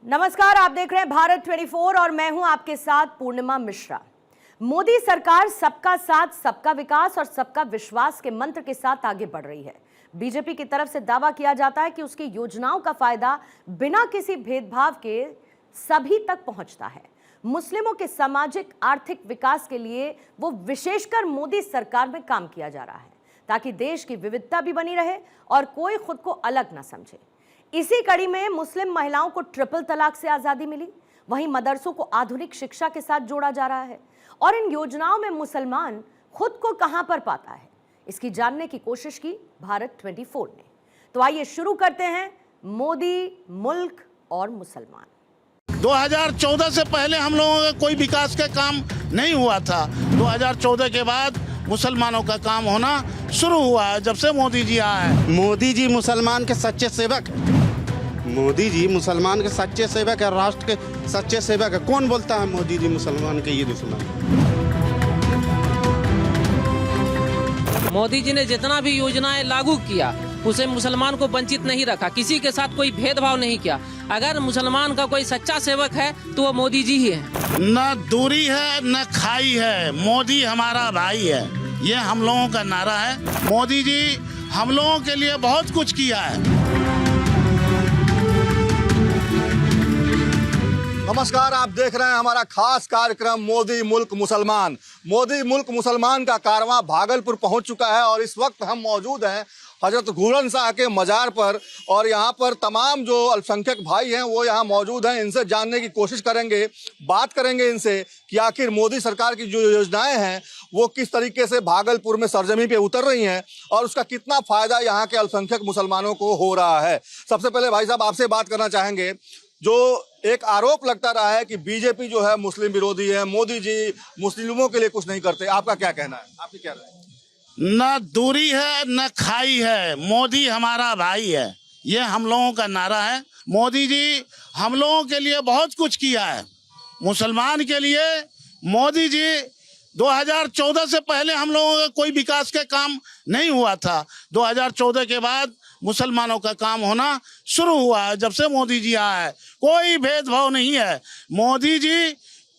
नमस्कार, आप देख रहे हैं भारत 24 और मैं हूं आपके साथ पूर्णिमा मिश्रा। मोदी सरकार सबका साथ, सबका विकास और सबका विश्वास के मंत्र के साथ आगे बढ़ रही है। बीजेपी की तरफ से दावा किया जाता है कि उसकी योजनाओं का फायदा बिना किसी भेदभाव के सभी तक पहुंचता है। मुस्लिमों के सामाजिक आर्थिक विकास के लिए वो विशेषकर मोदी सरकार में काम किया जा रहा है ताकि देश की विविधता भी बनी रहे और कोई खुद को अलग ना समझे। इसी कड़ी में मुस्लिम महिलाओं को ट्रिपल तलाक से आजादी मिली, वहीं मदरसों को आधुनिक शिक्षा के साथ जोड़ा जा रहा है। और इन योजनाओं में मुसलमान खुद को कहां पर पाता है, इसकी जानने की कोशिश की भारत 24 ने। तो आइए शुरू करते हैं मोदी, मुल्क और मुसलमान। 2014 से पहले हम लोगों का कोई विकास का काम नहीं हुआ था। 2014 के बाद मुसलमानों का काम होना शुरू हुआ है जब से मोदी जी आए हैं। मोदी जी मुसलमान के सच्चे सेवक हैं। मोदी जी मुसलमान के सच्चे सेवक है, राष्ट्र के सच्चे सेवक है। कौन बोलता है मोदी जी मुसलमान के ये दुश्मन? मोदी जी ने जितना भी योजनाएं लागू किया उसे मुसलमान को वंचित नहीं रखा, किसी के साथ कोई भेदभाव नहीं किया। अगर मुसलमान का कोई सच्चा सेवक है तो वो मोदी जी ही है। न दूरी है न खाई है, मोदी हमारा भाई है, ये हम लोगों का नारा है। मोदी जी हम लोगों के लिए बहुत कुछ किया है। नमस्कार, आप देख रहे हैं हमारा खास कार्यक्रम मोदी मुल्क मुसलमान। मोदी मुल्क मुसलमान का कारवां भागलपुर पहुंच चुका है और इस वक्त हम मौजूद हैं हजरत घूरन शाह के मजार पर। और यहाँ पर तमाम जो अल्पसंख्यक भाई हैं वो यहाँ मौजूद हैं। इनसे जानने की कोशिश करेंगे, बात करेंगे इनसे कि आखिर मोदी सरकार की जो योजनाएं हैं वो किस तरीके से भागलपुर में सरजमी पे उतर रही हैं और उसका कितना फायदा यहाँ के अल्पसंख्यक मुसलमानों को हो रहा है। सबसे पहले भाई साहब आपसे बात करना चाहेंगे, जो एक आरोप लगता रहा है कि बीजेपी जो है मुस्लिम विरोधी है, मोदी जी मुस्लिमों के लिए कुछ नहीं करते, आपका क्या कहना है? आपकी क्या राय है? न दूरी है न खाई है, मोदी हमारा भाई है, ये हम लोगों का नारा है। मोदी जी हम लोगों के लिए बहुत कुछ किया है। मुसलमान के लिए मोदी जी 2014 से पहले हम लोगों का कोई विकास का काम नहीं हुआ था। 2014 के बाद मुसलमानों का काम होना शुरू हुआ है जब से मोदी जी आए हैं। कोई भेदभाव नहीं है। मोदी जी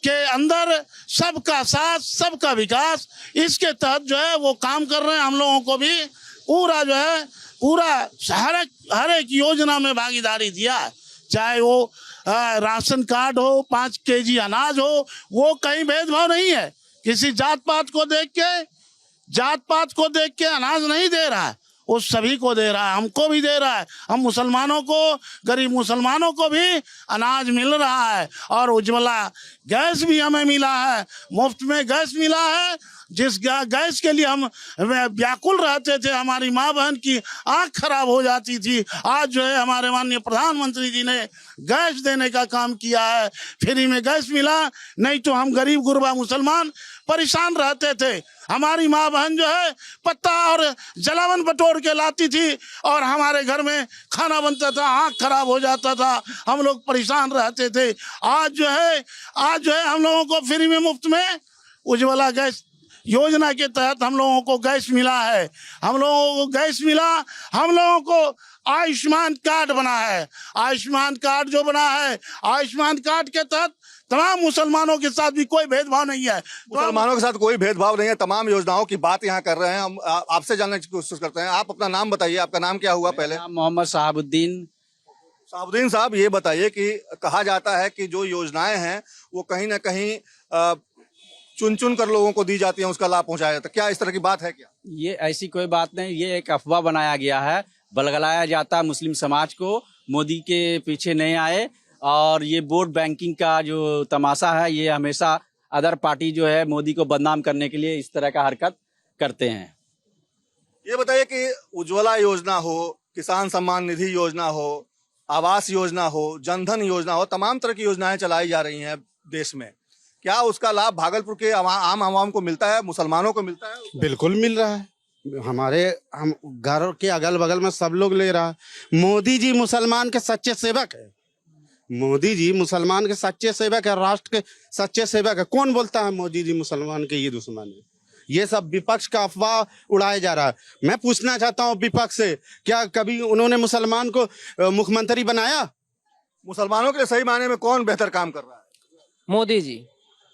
के अंदर सबका साथ, सबका विकास, इसके तहत जो है वो काम कर रहे हैं। हम लोगों को भी पूरा जो है हर एक योजना में भागीदारी दिया है, चाहे वो राशन कार्ड हो, 5 केजी अनाज हो, वो कहीं भेदभाव नहीं है। किसी जात पात को देख के अनाज नहीं दे रहा है, वो सभी को दे रहा है, हमको भी दे रहा है। हम मुसलमानों को, गरीब मुसलमानों को भी अनाज मिल रहा है। और उज्ज्वला गैस भी हमें मिला है, मुफ्त में गैस मिला है, जिस गैस के लिए हम व्याकुल रहते थे, हमारी माँ बहन की आंख खराब हो जाती थी। आज जो है हमारे माननीय प्रधानमंत्री जी ने गैस देने का काम किया है, फ्री में गैस मिला। नहीं तो हम गरीब गुरबा मुसलमान परेशान रहते थे। हमारी माँ बहन जो है पत्ता और जलावन बटोर के लाती थी और हमारे घर में खाना बनता था, आँख खराब हो जाता था, हम लोग परेशान रहते थे। आज जो है हम लोगों को फ्री में मुफ्त में उज्ज्वला गैस योजना के तहत हम लोगों को गैस मिला है। हम लोगों को गैस मिला, हम लोगों को आयुष्मान कार्ड बना है। आयुष्मान कार्ड जो बना है, आयुष्मान कार्ड के तहत तमाम मुसलमानों के साथ भी कोई भेदभाव नहीं है। मुसलमानों के साथ कोई भेदभाव नहीं है, तमाम योजनाओं की बात यहाँ कर रहे हैं। हम आपसे जानने की कोशिश करते हैं। आप अपना नाम बताइए, आपका नाम क्या हुआ पहले? मोहम्मद साहबुद्दीन साहब, ये बताइए कि कहा जाता है कि जो योजनाएं हैं वो कहीं ना कहीं चुन चुन कर लोगों को दी जाती हैं, उसका लाभ पहुंचाया जाता है। क्या इस तरह की बात है क्या? ये ऐसी कोई बात नहीं, ये एक अफवाह बनाया गया है, बलगलाया जाता है मुस्लिम समाज को, मोदी के पीछे नहीं आए। और ये वोट बैंकिंग का जो तमाशा है, ये हमेशा अदर पार्टी जो है मोदी को बदनाम करने के लिए इस तरह का हरकत करते हैं। ये बताइए कि उज्ज्वला योजना हो, किसान सम्मान निधि योजना हो, आवास योजना हो, जनधन योजना हो, तमाम तरह की योजनाएं चलाई जा रही हैं देश में। क्या उसका लाभ भागलपुर के आम आवाम को मिलता है, मुसलमानों को मिलता है? बिल्कुल मिल रहा है। हम घर के अगल बगल में सब लोग ले रहा है। मोदी जी मुसलमान के सच्चे सेवक है। मोदी जी मुसलमान के सच्चे सेवक है, राष्ट्र के सच्चे सेवक है। कौन बोलता है मोदी जी मुसलमान के ये दुश्मन है? ये सब विपक्ष का अफवाह उड़ाया जा रहा है। मैं पूछना चाहता हूँ विपक्ष से, क्या कभी उन्होंने मुसलमान को मुख्यमंत्री बनाया? मुसलमानों के लिए सही मायने में कौन बेहतर काम कर रहा है? मोदी जी।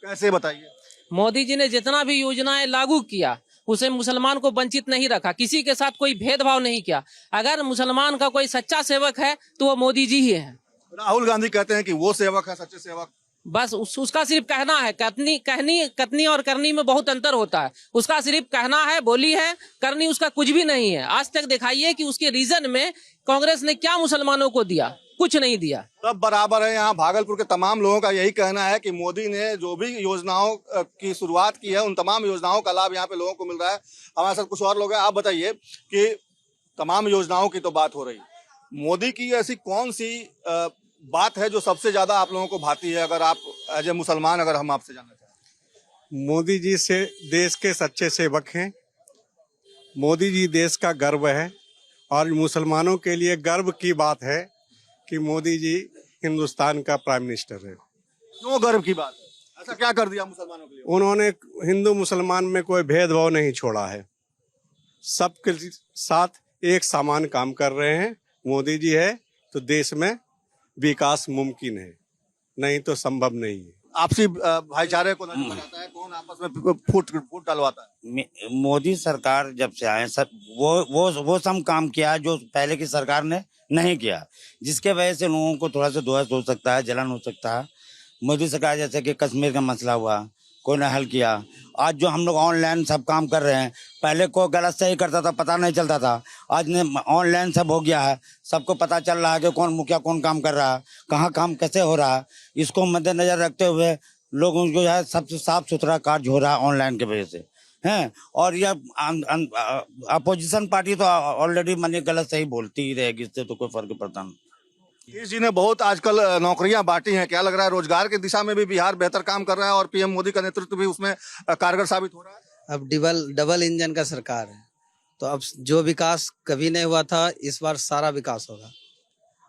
कैसे बताइए? मोदी जी ने जितना भी योजनाएं लागू किया उसे मुसलमान को वंचित नहीं रखा, किसी के साथ कोई भेदभाव नहीं किया। अगर मुसलमान का कोई सच्चा सेवक है तो वो मोदी जी ही है। राहुल गांधी कहते हैं कि वो सेवक है सच्चे सेवक। बस उसका सिर्फ कहना है, कथनी और करनी में बहुत अंतर होता है। उसका सिर्फ कहना है, बोली है, करनी उसका कुछ भी नहीं है। आज तक दिखाइए कि उसके रीजन में कांग्रेस ने क्या मुसलमानों को दिया, कुछ नहीं दिया। सब बराबर है। यहाँ भागलपुर के तमाम लोगों का यही कहना है कि मोदी ने जो भी योजनाओं की शुरुआत की है उन तमाम योजनाओं का लाभ यहाँ पे लोगों को मिल रहा है। हमारे साथ कुछ और लोग हैं। आप बताइए कि तमाम योजनाओं की तो बात हो रही, मोदी की ऐसी कौन सी बात है जो सबसे ज्यादा आप लोगों को भाती है? अगर आप एज ए मुसलमान अगर हम आपसे जानना चाहें। मोदी जी से देश के सच्चे सेवक हैं। मोदी जी देश का गर्व है और मुसलमानों के लिए गर्व की बात है कि मोदी जी हिंदुस्तान का प्राइम मिनिस्टर है। क्यों गर्व की बात है? ऐसा क्या कर दिया मुसलमानों के लिए? उन्होंने हिंदू मुसलमान में कोई भेदभाव नहीं छोड़ा है। सबके साथ एक समान काम कर रहे हैं। मोदी जी है तो देश में विकास मुमकिन है, नहीं तो संभव नहीं है। आपसी भाईचारे को नजर आता है, कौन आपस में फूट डलवाता है? मोदी सरकार जब से आए सब वो सब काम किया जो पहले की सरकार ने नहीं किया, जिसके वजह से लोगों को थोड़ा सा दोहस हो सकता है, जलन हो सकता है। मोदी सरकार जैसे कि कश्मीर का मसला हुआ, कोई ने हल किया। आज जो हम लोग ऑनलाइन सब काम कर रहे हैं, पहले कोई गलत सही करता था, पता नहीं चलता था। आज ने ऑनलाइन सब हो गया है, सबको पता चल रहा है कि कौन मुखिया कौन काम कर रहा है, कहाँ काम कैसे हो रहा है। इसको मद्देनजर रखते हुए लोगों को जो है सबसे साफ सुथरा कार्य हो रहा है ऑनलाइन के वजह से हैं। और यह अपोजिशन पार्टी तो ऑलरेडी माने गलत सही बोलती ही रहेगी, इससे तो कोई फर्क पड़ता नहीं। नीतीश जी ने बहुत आजकल नौकरियां बांटी हैं, क्या लग रहा है रोजगार की दिशा में भी बिहार बेहतर काम कर रहा है और पीएम मोदी का नेतृत्व भी उसमें कारगर साबित हो रहा है? अब डबल इंजन का सरकार है, तो अब जो विकास कभी नहीं हुआ था इस बार सारा विकास होगा।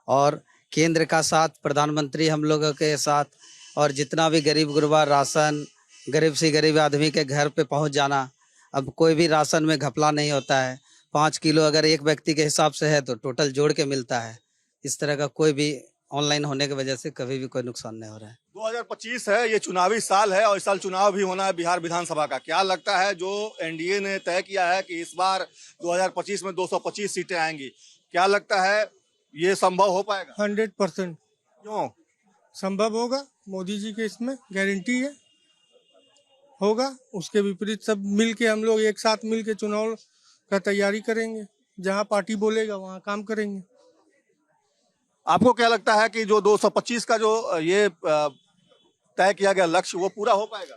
और केंद्र का साथ, प्रधानमंत्री हम लोगों के साथ, और जितना भी गरीब गुरबा राशन, गरीब से गरीब आदमी के घर पे पहुंच जाना। अब कोई भी राशन में घपला नहीं होता है। 5 किलो अगर एक व्यक्ति के हिसाब से है तो टोटल जोड़ के मिलता है। इस तरह का कोई भी ऑनलाइन होने की वजह से कभी भी कोई नुकसान नहीं हो रहा है। 2025 है, ये चुनावी साल है और इस साल चुनाव भी होना है बिहार विधानसभा का। क्या लगता है जो एनडीए ने तय किया है कि इस बार 2025 में 225 सीटें आएंगी, क्या लगता है ये संभव हो पाएगा? 100% क्यों संभव होगा? मोदी जी के इसमें गारंटी है, होगा। उसके विपरीत सब मिल के, हम लोग एक साथ मिल के चुनाव का तैयारी करेंगे। जहां पार्टी बोलेगा वहां काम करेंगे। आपको क्या लगता है कि जो 225 का जो ये तय किया गया लक्ष्य वो पूरा हो पाएगा?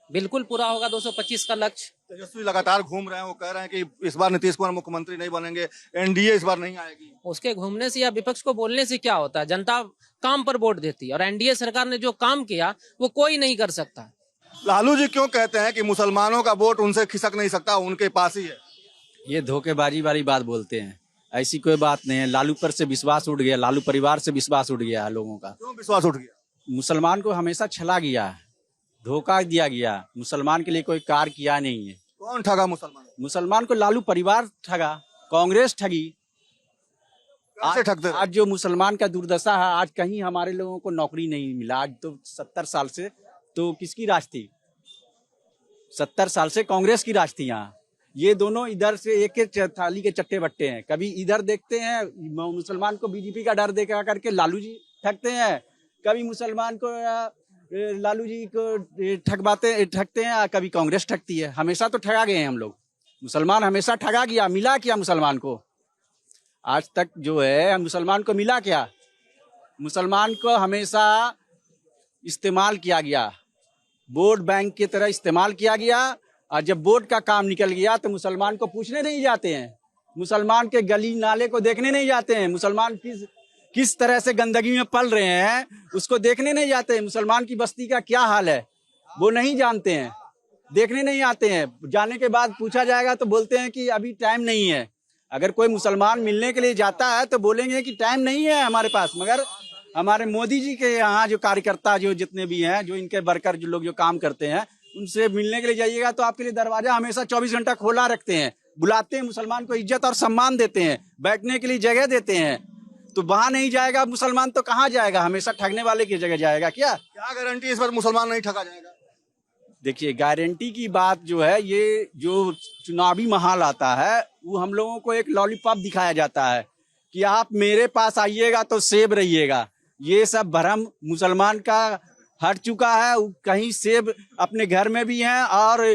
बिल्कुल पूरा होगा 225 का लक्ष्य। तेजस्वी लगातार घूम रहे हैं, वो कह रहे हैं कि इस बार नीतीश कुमार मुख्यमंत्री नहीं बनेंगे, एनडीए इस बार नहीं आएगी। उसके घूमने से या विपक्ष को बोलने से क्या होता है? जनता काम पर वोट देती है और एनडीए सरकार ने जो काम किया वो कोई नहीं कर सकता। लालू जी क्यों कहते हैं कि मुसलमानों का वोट उनसे खिसक नहीं सकता, उनके पास ही है? ये धोखेबाजी वाली बात बोलते हैं, ऐसी कोई बात नहीं है। लालू पर से विश्वास उठ गया, लालू परिवार से विश्वास उठ गया है लोगों का। क्यों विश्वास उठ गया? मुसलमान को हमेशा छला गया है, धोखा दिया गया। मुसलमान के लिए कोई कार्य किया नहीं है। कौन ठगा मुसलमान? मुसलमान को लालू परिवार ठगा, कांग्रेस ठगी। कैसे ठगते रहे? आज जो मुसलमान का दुर्दशा है, आज कहीं हमारे लोगों को नौकरी नहीं मिला। आज तो 70 साल से तो किसकी राज थी? 70 साल से कांग्रेस की राज थी यहाँ। ये दोनों इधर से एक एक थाली के चट्टे बट्टे हैं। कभी इधर देखते हैं मुसलमान को बीजेपी का डर देखा करके लालू जी ठगते हैं, कभी मुसलमान को लालू जी को ठगते हैं, कभी कांग्रेस ठगती है। हमेशा तो ठगा गए हैं हम लोग। मुसलमान हमेशा ठगा गया, मिला क्या मुसलमान को? आज तक जो है मुसलमान को मिला क्या? मुसलमान को हमेशा इस्तेमाल किया गया, वोट बैंक की तरह इस्तेमाल किया गया। और जब वोट का काम निकल गया तो मुसलमान को पूछने नहीं जाते हैं, मुसलमान के गली नाले को देखने नहीं जाते हैं, मुसलमान किस तरह से गंदगी में पल रहे हैं उसको देखने नहीं जाते हैं। मुसलमान की बस्ती का क्या हाल है वो नहीं जानते हैं, देखने नहीं आते हैं। जाने के बाद पूछा जाएगा तो बोलते हैं कि अभी टाइम नहीं है। अगर कोई मुसलमान मिलने के लिए जाता है तो बोलेंगे कि टाइम नहीं है हमारे पास। मगर हमारे मोदी जी के यहाँ जो कार्यकर्ता जो जितने भी हैं, जो इनके वर्कर जो लोग जो काम करते हैं, उनसे मिलने के लिए जाइएगा तो आपके लिए दरवाजा हमेशा 24 घंटा खोला रखते हैं, बुलाते हैं, मुसलमान को इज्जत और सम्मान देते हैं, बैठने के लिए जगह देते हैं। तो वहां नहीं जाएगा मुसलमान तो कहाँ जाएगा? हमेशा ठगने वाले की जगह जाएगा क्या? क्या गारंटी इस बार मुसलमान नहीं ठगा जाएगा? देखिए, गारंटी की बात जो है, ये जो चुनावी माहौल आता है वो हम लोगों को एक लॉलीपॉप दिखाया जाता है कि आप मेरे पास आइएगा तो सेब रहिएगा। ये सब भ्रम मुसलमान का हट चुका है। कहीं सेब अपने घर में भी हैं और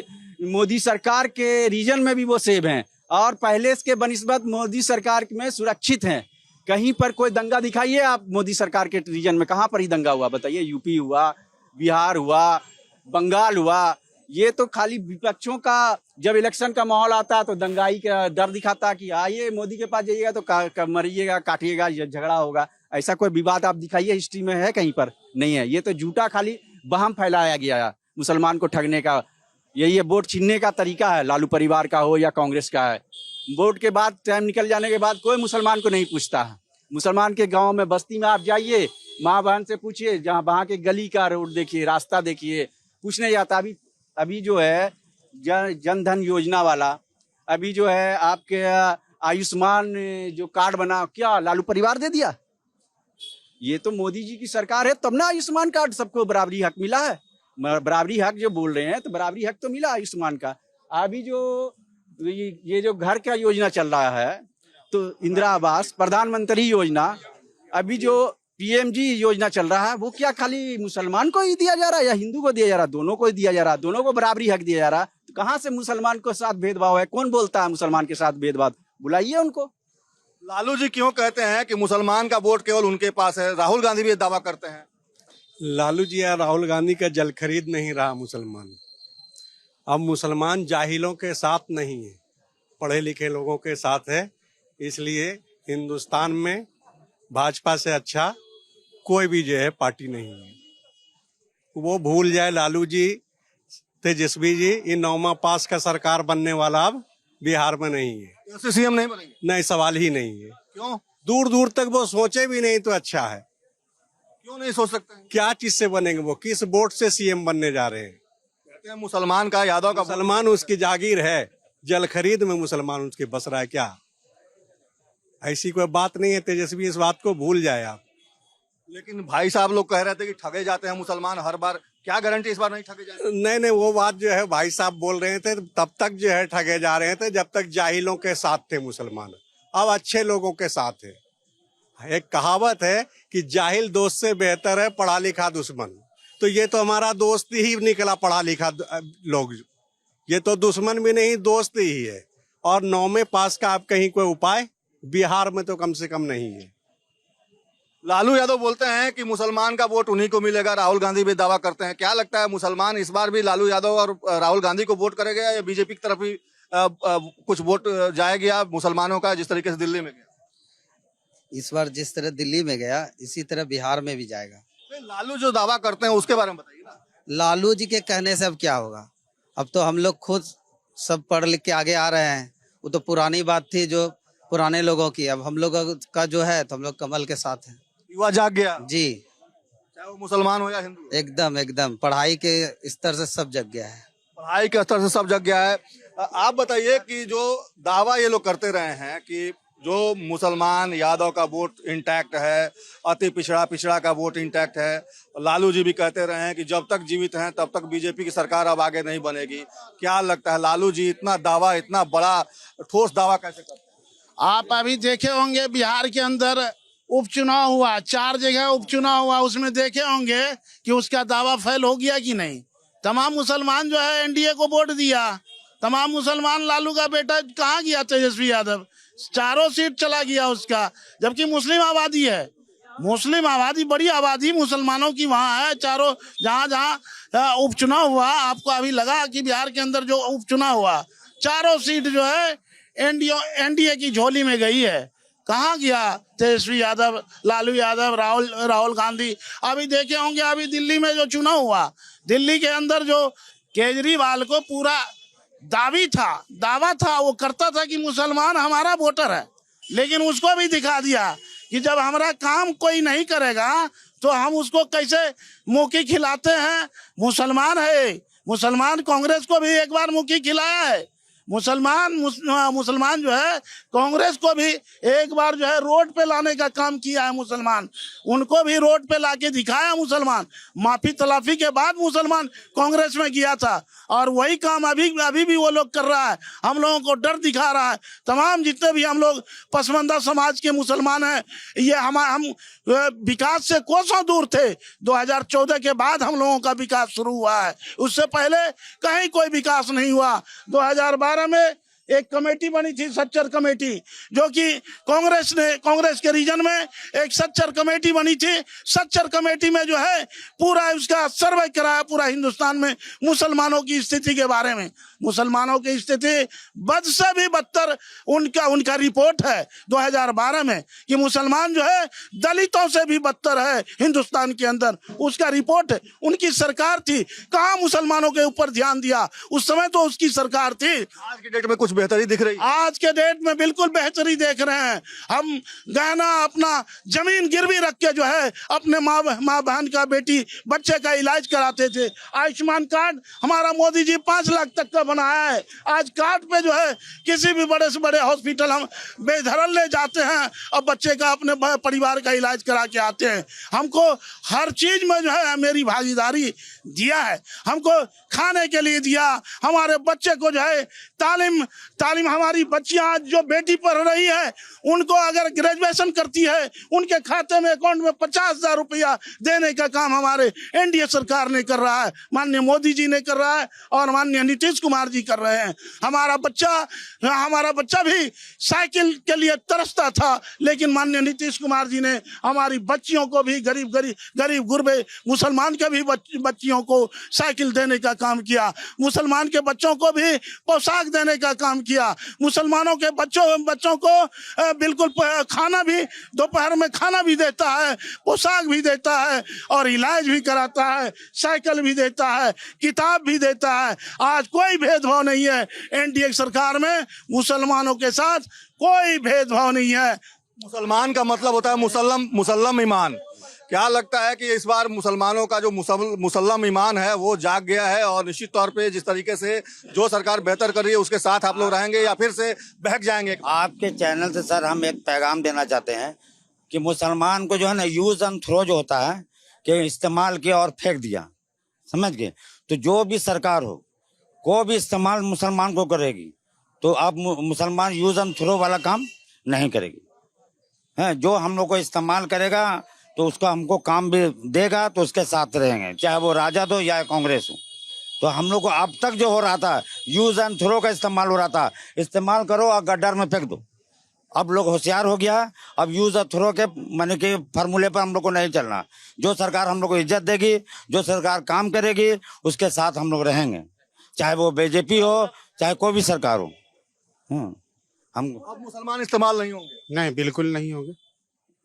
मोदी सरकार के रीजन में भी वो सेब हैं, और पहले के बनिस्बत मोदी सरकार में सुरक्षित हैं। कहीं पर कोई दंगा दिखाइए आप मोदी सरकार के रीजन में, कहाँ पर ही दंगा हुआ बताइए? यूपी हुआ, बिहार हुआ, बंगाल हुआ। ये तो खाली विपक्षों का जब इलेक्शन का माहौल आता है तो दंगाई का डर दिखाता कि आइए मोदी के पास जाइएगा तो मरिएगा, काटिएगा, झगड़ा होगा। ऐसा कोई विवाद आप दिखाइए हिस्ट्री में है कहीं पर? नहीं है। ये तो झूठा खाली वहम फैलाया गया है मुसलमान को ठगने का। यही वोट छीनने का तरीका है, लालू परिवार का हो या कांग्रेस का है। वोट के बाद, टाइम निकल जाने के बाद कोई मुसलमान को नहीं पूछता है। मुसलमान के गाँव में, बस्ती में आप जाइए, माँ बहन से पूछिए, जहाँ वहाँ के गली का रोड देखिए, रास्ता देखिए, पूछने जाता। अभी जो है जन धन योजना वाला, अभी जो है आपके आयुष्मान जो कार्ड बना, क्या लालू परिवार दे दिया? ये तो मोदी जी की सरकार है तब ना आयुष्मान कार्ड सबको बराबरी हक मिला है। बराबरी हक जो बोल रहे हैं तो बराबरी हक तो मिला आयुष्मान का। अभी जो ये जो घर का योजना चल रहा है, तो इंदिरा आवास, प्रधानमंत्री योजना, अभी जो पीएमजी योजना चल रहा है, वो क्या खाली मुसलमान को ही दिया जा रहा है या हिंदू को दिया जा रहा है? दोनों को ही दिया जा रहा है, दोनों को बराबरी हक दिया जा रहा है। तो कहाँ से मुसलमान के साथ भेदभाव है? कौन बोलता है मुसलमान के साथ भेदभाव? बुलाइए उनको। लालू जी क्यों कहते हैं कि मुसलमान का वोट केवल उनके पास है? राहुल गांधी भी ये दावा करते हैं। लालू जी या राहुल गांधी का जल खरीद नहीं रहा मुसलमान। अब मुसलमान जाहिलों के साथ नहीं है, पढ़े लिखे लोगों के साथ है। इसलिए हिंदुस्तान में भाजपा से अच्छा कोई भी जो है पार्टी नहीं है। वो भूल जाए लालू जी, तेजस्वी जी, ये 9वां पास का सरकार बनने वाला अब बिहार में नहीं है। ऐसे सीएम नहीं बनेंगे? नहीं, सवाल ही नहीं है। क्यों? दूर दूर तक वो सोचे भी नहीं तो अच्छा है। क्यों नहीं सोच सकते? क्या चीज से बनेंगे? वो किस वोट से सीएम बनने जा रहे हैं? कहते हैं मुसलमान का, यादव का। मुसलमान उसकी जागीर है, जल खरीद में मुसलमान उसके बस रहा है क्या? ऐसी कोई बात नहीं है। तेजस्वी इस बात को भूल जाए आप। लेकिन भाई साहब लोग कह रहे थे कि ठगे जाते हैं मुसलमान हर बार। क्या गारंटी इस बार नहीं ठगे जाएंगे? नहीं, वो बात जो है भाई साहब बोल रहे थे, तब तक जो है ठगे जा रहे थे जब तक जाहिलों के साथ थे मुसलमान। अब अच्छे लोगों के साथ है। एक कहावत है कि जाहिल दोस्त से बेहतर है पढ़ा लिखा दुश्मन। तो ये तो हमारा दोस्त ही निकला, पढ़ा लिखा लोग। ये तो दुश्मन भी नहीं, दोस्त ही है। और 9वें पास का आप कहीं कोई उपाय बिहार में तो कम से कम नहीं है। लालू यादव बोलते हैं कि मुसलमान का वोट उन्हीं को मिलेगा। राहुल गांधी भी दावा करते हैं। क्या लगता है, मुसलमान इस बार भी लालू यादव और राहुल गांधी को वोट करेगा या बीजेपी की तरफ ही कुछ वोट जाएगा मुसलमानों का, जिस तरीके से दिल्ली में गया? इस बार जिस तरह दिल्ली में गया, इसी तरह बिहार में भी जाएगा। लालू जो दावा करते हैं उसके बारे में बताइए ना। लालू जी के कहने से अब क्या होगा? अब तो हम लोग खुद सब पढ़ लिख के आगे आ रहे हैं। वो तो पुरानी बात थी जो पुराने लोगों की। अब हम लोग का जो है तो हम लोग कमल के साथ हैं। युवा जाग गया जी, चाहे वो मुसलमान हो या हिंदू। एकदम पढ़ाई के स्तर से सब जग गया है। पढ़ाई के स्तर से सब जग गया है। आप बताइए कि जो दावा ये लोग करते रहे हैं कि जो मुसलमान यादव का वोट इंटैक्ट है, अति पिछड़ा का वोट इंटैक्ट है। लालू जी भी कहते रहे हैं कि जब तक जीवित हैं तब तक बीजेपी की सरकार अब आगे नहीं बनेगी। क्या लगता है लालू जी इतना दावा, इतना बड़ा ठोस दावा कैसे करते हैं? आप अभी देखे होंगे बिहार के अंदर उपचुनाव हुआ, 4 जगह उपचुनाव हुआ, उसमें देखे होंगे कि उसका दावा फेल हो गया कि नहीं। तमाम मुसलमान जो है एनडीए को वोट दिया। तमाम मुसलमान लालू का बेटा कहाँ गया? तेजस्वी यादव 4 सीट चला गया उसका, जबकि मुस्लिम आबादी है। मुस्लिम आबादी, बड़ी आबादी मुसलमानों की वहाँ है। चारों जहाँ उपचुनाव हुआ, आपको अभी लगा कि बिहार के अंदर जो उपचुनाव हुआ 4 सीट जो है एनडीए की झोली में गई है। कहाँ गया तेजस्वी यादव, लालू यादव, राहुल गांधी? अभी देखे होंगे अभी दिल्ली में जो चुनाव हुआ, दिल्ली के अंदर जो केजरीवाल को पूरा दावा था, वो करता था कि मुसलमान हमारा वोटर है, लेकिन उसको भी दिखा दिया कि जब हमारा काम कोई नहीं करेगा तो हम उसको कैसे मुक्की खिलाते हैं। मुसलमान है, मुसलमान कांग्रेस को भी एक बार मुक्की खिलाया है, मुसलमान जो है कांग्रेस को भी एक बार जो है रोड पे लाने का काम किया है। मुसलमान उनको भी रोड पे लाके दिखाया। मुसलमान माफी तलाफी के बाद मुसलमान कांग्रेस में गया था और वही काम अभी भी वो लोग कर रहा है। हम लोगों को डर दिखा रहा है। तमाम जितने भी हम लोग पसमानदा समाज के मुसलमान हैं, ये हम विकास से कोसों दूर थे। 2014 के बाद हम लोगों का विकास शुरू हुआ है, उससे पहले कहीं कोई विकास नहीं हुआ। 2012 में एक कमेटी बनी थी, सच्चर कमेटी, जो कि कांग्रेस के रीजन में एक सच्चर कमेटी बनी थी। सच्चर कमेटी में जो है पूरा उसका सर्वे कराया पूरा हिंदुस्तान में मुसलमानों की स्थिति के बारे में। मुसलमानों की स्थिति बद से भी बदतर उनका रिपोर्ट है 2012 में कि मुसलमान जो है दलितों से भी बदतर है हिंदुस्तान के अंदर। उसका रिपोर्ट है। उनकी सरकार थी, कहाँ मुसलमानों के ऊपर ध्यान दिया? उस समय तो उसकी सरकार थी। आज की डेट में कुछ बेहतरी दिख रही है? आज के डेट में बिल्कुल बेहतरी देख रहे हैं। हम गहना अपना जमीन गिरवी रख के जो है अपने माँ बहन का बेटी बच्चे का इलाज कराते थे। आयुष्मान कार्ड हमारा मोदी जी 5 लाख तक का बनाया है। आज कार्ड पे जो है किसी भी बड़े से बड़े हॉस्पिटल हम बेधड़क ले जाते हैं और बच्चे का अपने परिवार का इलाज करा के आते हैं। हमको हर चीज में जो है मेरी भागीदारी दिया है। हमको खाने के लिए दिया, हमारे बच्चे को जो है तालीम हमारी बच्चियां आज जो बेटी पढ़ रही है उनको अगर ग्रेजुएशन करती है उनके खाते में अकाउंट में 50,000 रुपया देने का काम हमारे एनडीए सरकार ने कर रहा है, माननीय मोदी जी ने कर रहा है और माननीय नीतीश कुमार जी कर रहे हैं। हमारा बच्चा भी साइकिल के लिए तरसता था, लेकिन माननीय नीतीश कुमार जी ने हमारी बच्चियों को भी गरीब गुरबे मुसलमान के भी बच्चियों को साइकिल देने का काम किया। मुसलमान के बच्चों को भी पोशाक देने का काम किया। मुसलमानों के बच्चों को बिल्कुल खाना भी दोपहर में खाना भी देता है, पोशाक भी देता है और इलाज भी कराता है, साइकिल भी देता है, किताब भी देता है। आज कोई भेदभाव नहीं है। एनडीए सरकार में मुसलमानों के साथ कोई भेदभाव नहीं है। मुसलमान का मतलब होता है मुसल्लम ईमान। क्या लगता है कि इस बार मुसलमानों का जो मुसल्लम ईमान है वो जाग गया है और निश्चित तौर पे जिस तरीके से जो सरकार बेहतर कर रही है उसके साथ आप लोग रहेंगे या फिर से बहक जाएंगे? आपके चैनल से सर हम एक पैगाम देना चाहते हैं कि मुसलमान को जो है ना यूज एंड थ्रो जो होता है कि इस्तेमाल किया और फेंक दिया, समझ गए? तो जो भी सरकार हो को भी इस्तेमाल मुसलमान को करेगी तो अब मुसलमान यूज एंड थ्रो वाला काम नहीं करेगी है। जो हम लोग को इस्तेमाल करेगा तो उसका हमको काम भी देगा तो उसके साथ रहेंगे, चाहे वो राजद हो या कांग्रेस हो। तो हम लोग को अब तक जो हो रहा था यूज एंड थ्रो का इस्तेमाल हो रहा था, इस्तेमाल करो और गड्ढर में फेंक दो। अब लोग होशियार हो गया, अब यूज एंड थ्रो के माने के फार्मूले पर हम लोग को नहीं चलना। जो सरकार हम लोग को इज्जत देगी, जो सरकार काम करेगी उसके साथ हम लोग रहेंगे, चाहे वो बीजेपी हो चाहे कोई भी सरकार हो। हम अब मुसलमान इस्तेमाल नहीं होंगे? नहीं, बिल्कुल नहीं होंगे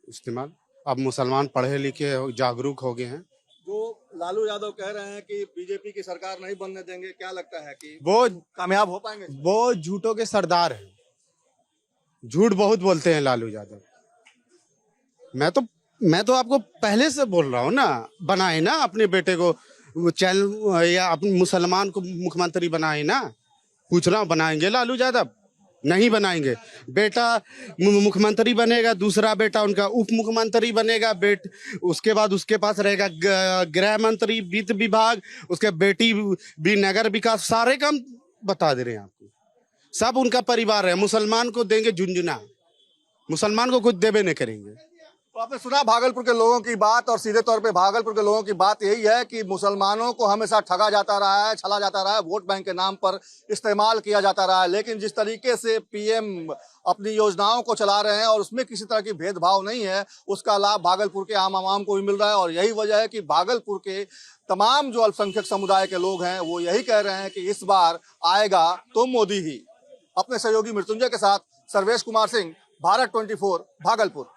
इस्तेमाल। अब मुसलमान पढ़े लिखे जागरूक हो गए हैं। जो लालू यादव कह रहे हैं कि बीजेपी की सरकार नहीं बनने देंगे, क्या लगता है कि वो कामयाब हो पाएंगे? वो झूठों के सरदार हैं, झूठ बहुत बोलते हैं लालू यादव। मैं तो आपको पहले से बोल रहा हूँ ना, बनाए ना अपने बेटे को चैनल या अपने मुसलमान को मुख्यमंत्री बनाए ना। पूछ रहा हूँ, बनाएंगे लालू यादव? नहीं बनाएंगे। बेटा मुख्यमंत्री बनेगा, दूसरा बेटा उनका उप मुख्यमंत्री बनेगा, उसके बाद उसके पास रहेगा गृह मंत्री, वित्त विभाग, उसके बेटी भी नगर विकास, सारे काम बता दे रहे हैं आपको। सब उनका परिवार है। मुसलमान को देंगे झुंझुना, मुसलमान को कुछ देवे नहीं करेंगे। तो आपने सुना भागलपुर के लोगों की बात, और सीधे तौर पे भागलपुर के लोगों की बात यही है कि मुसलमानों को हमेशा ठगा जाता रहा है, छला जाता रहा है, वोट बैंक के नाम पर इस्तेमाल किया जाता रहा है। लेकिन जिस तरीके से पीएम अपनी योजनाओं को चला रहे हैं और उसमें किसी तरह की भेदभाव नहीं है, उसका लाभ भागलपुर के आम आवाम को भी मिल रहा है। और यही वजह है कि भागलपुर के तमाम जो अल्पसंख्यक समुदाय के लोग हैं वो यही कह रहे हैं कि इस बार आएगा तो मोदी ही। अपने सहयोगी मृत्युंजय के साथ सर्वेश कुमार सिंह, भारत 24, भागलपुर।